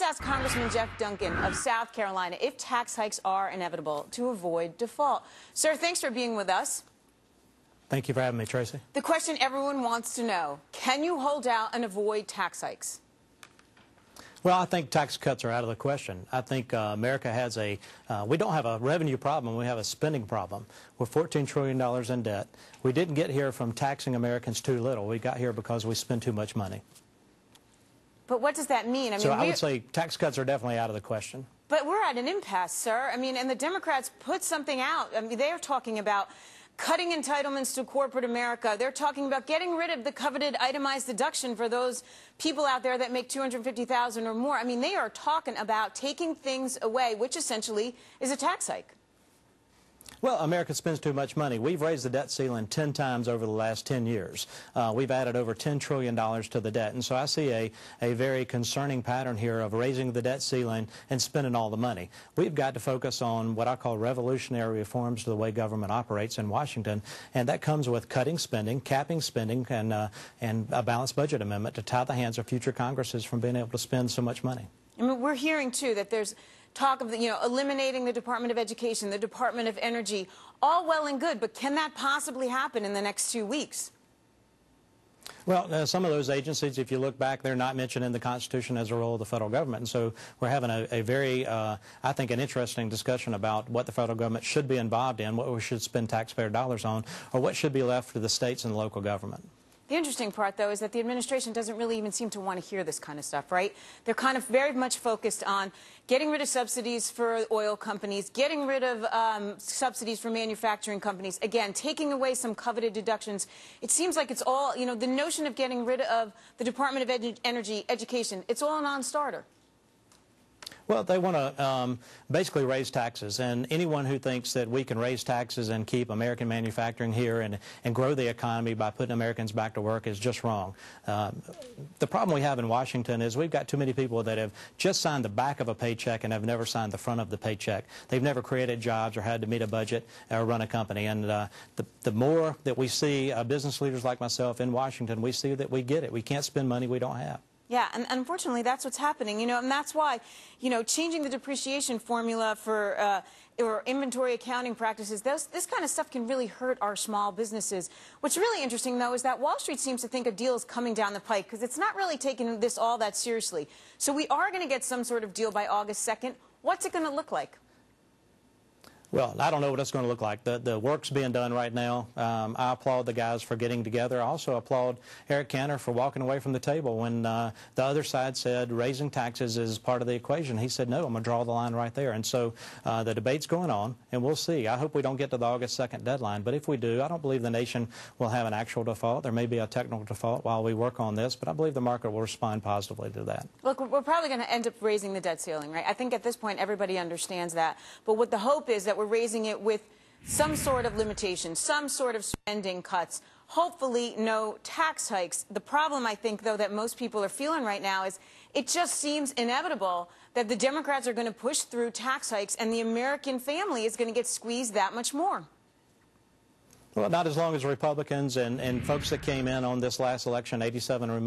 Let's ask Congressman Jeff Duncan of South Carolina if tax hikes are inevitable to avoid default. Sir, thanks for being with us. Thank you for having me, Tracy. The question everyone wants to know, can you hold out and avoid tax hikes? Well, I think tax cuts are out of the question. I think America has we don't have a revenue problem, we have a spending problem. We're $14 trillion in debt. We didn't get here from taxing Americans too little. We got here because we spend too much money. But what does that mean? I would say tax cuts are definitely out of the question. But we're at an impasse, sir. And the Democrats put something out. They're talking about cutting entitlements to corporate America. They're talking about getting rid of the coveted itemized deduction for those people out there that make $250,000 or more. They are talking about taking things away, which essentially is a tax hike. Well, America spends too much money. We've raised the debt ceiling 10 times over the last 10 years. We've added over $10 trillion to the debt. And so I see a very concerning pattern here of raising the debt ceiling and spending all the money. We've got to focus on what I call revolutionary reforms to the way government operates in Washington. And that comes with cutting spending, capping spending, and a balanced budget amendment to tie the hands of future Congresses from being able to spend so much money. We're hearing, too, that there's talk of eliminating the Department of Education, the Department of Energy, all well and good, but can that possibly happen in the next 2 weeks? Well, some of those agencies, if you look back, they're not mentioned in the Constitution as a role of the federal government. And so we're having a very, I think, an interesting discussion about what the federal government should be involved in, what we should spend taxpayer dollars on, or what should be left to the states and the local government. The interesting part, though, is that the administration doesn't really even seem to want to hear this kind of stuff, right? They're kind of very much focused on getting rid of subsidies for oil companies, getting rid of subsidies for manufacturing companies, again, taking away some coveted deductions. It seems like it's all, the notion of getting rid of the Department of Energy, Education, it's all a non-starter. Well, they want to basically raise taxes, and anyone who thinks that we can raise taxes and keep American manufacturing here and grow the economy by putting Americans back to work is just wrong. The problem we have in Washington is we've got too many people that have just signed the back of a paycheck and have never signed the front of the paycheck. They've never created jobs or had to meet a budget or run a company. And the more that we see business leaders like myself in Washington, we see that we get it. We can't spend money we don't have. Yeah, and unfortunately, that's what's happening, and that's why, changing the depreciation formula for or inventory accounting practices, this kind of stuff can really hurt our small businesses. What's really interesting, though, is that Wall Street seems to think a deal is coming down the pike because it's not really taking this all that seriously. So we are going to get some sort of deal by August 2nd. What's it going to look like? Well, I don't know what it's going to look like. The work's being done right now. I applaud the guys for getting together. I also applaud Eric Cantor for walking away from the table when the other side said raising taxes is part of the equation. He said, no, I'm going to draw the line right there. And so the debate's going on, and we'll see. I hope we don't get to the August 2nd deadline, but if we do, I don't believe the nation will have an actual default. There may be a technical default while we work on this, but I believe the market will respond positively to that. Look, we're probably going to end up raising the debt ceiling, right? I think at this point everybody understands that. But what the hope is that we're raising it with some sort of limitation, some sort of spending cuts, hopefully no tax hikes. The problem, I think, though, that most people are feeling right now is it just seems inevitable that the Democrats are going to push through tax hikes and the American family is going to get squeezed that much more. Well, not as long as Republicans and folks that came in on this last election, 87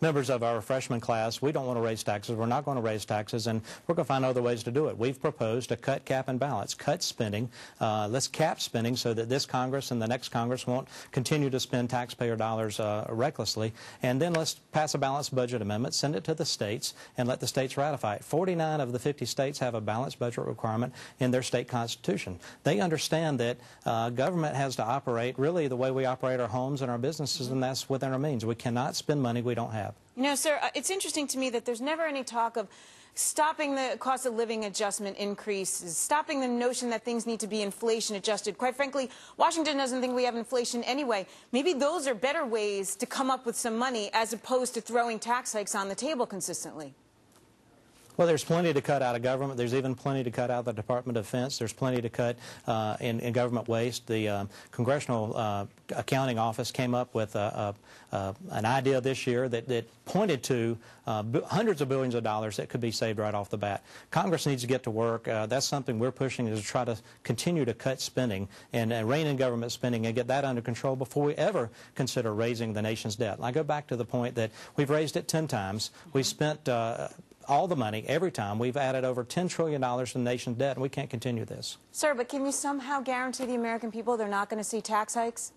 members of our freshman class, we don't want to raise taxes. We're not going to raise taxes, and we're going to find other ways to do it. We've proposed to cut, cap, and balance. Cut spending. Let's cap spending so that this Congress and the next Congress won't continue to spend taxpayer dollars recklessly. And then let's pass a balanced budget amendment, send it to the states, and let the states ratify it. 49 of the 50 states have a balanced budget requirement in their state constitution. They understand that government has to operate really the way we operate our homes and our businesses, and that's within our means. We cannot spend money we don't have. Sir, it's interesting to me that there's never any talk of stopping the cost of living adjustment increases, stopping the notion that things need to be inflation adjusted. Quite frankly, Washington doesn't think we have inflation anyway. Maybe those are better ways to come up with some money as opposed to throwing tax hikes on the table consistently. Well, there's plenty to cut out of government. There's even plenty to cut out of the Department of Defense. There's plenty to cut in government waste. The Congressional Accounting Office came up with an idea this year that pointed to hundreds of billions of dollars that could be saved right off the bat. Congress needs to get to work. That's something we're pushing, is to try to continue to cut spending and rein in government spending and get that under control before we ever consider raising the nation's debt. And I go back to the point that we've raised it 10 times. We've spent all the money every time. We've added over $10 trillion to the nation's debt, and we can't continue this. Sir, but can you somehow guarantee the American people they're not going to see tax hikes?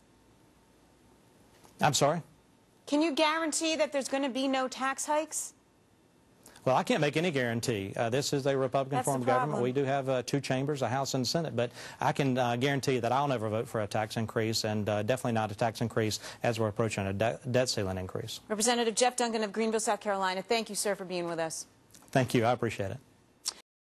I'm sorry? Can you guarantee that there's going to be no tax hikes? Well, I can't make any guarantee. This is a Republican form of government. We do have two chambers, a House and Senate, but I can guarantee that I'll never vote for a tax increase, and definitely not a tax increase as we're approaching a debt ceiling increase. Representative Jeff Duncan of Greenville, South Carolina, thank you, sir, for being with us. Thank you. I appreciate it.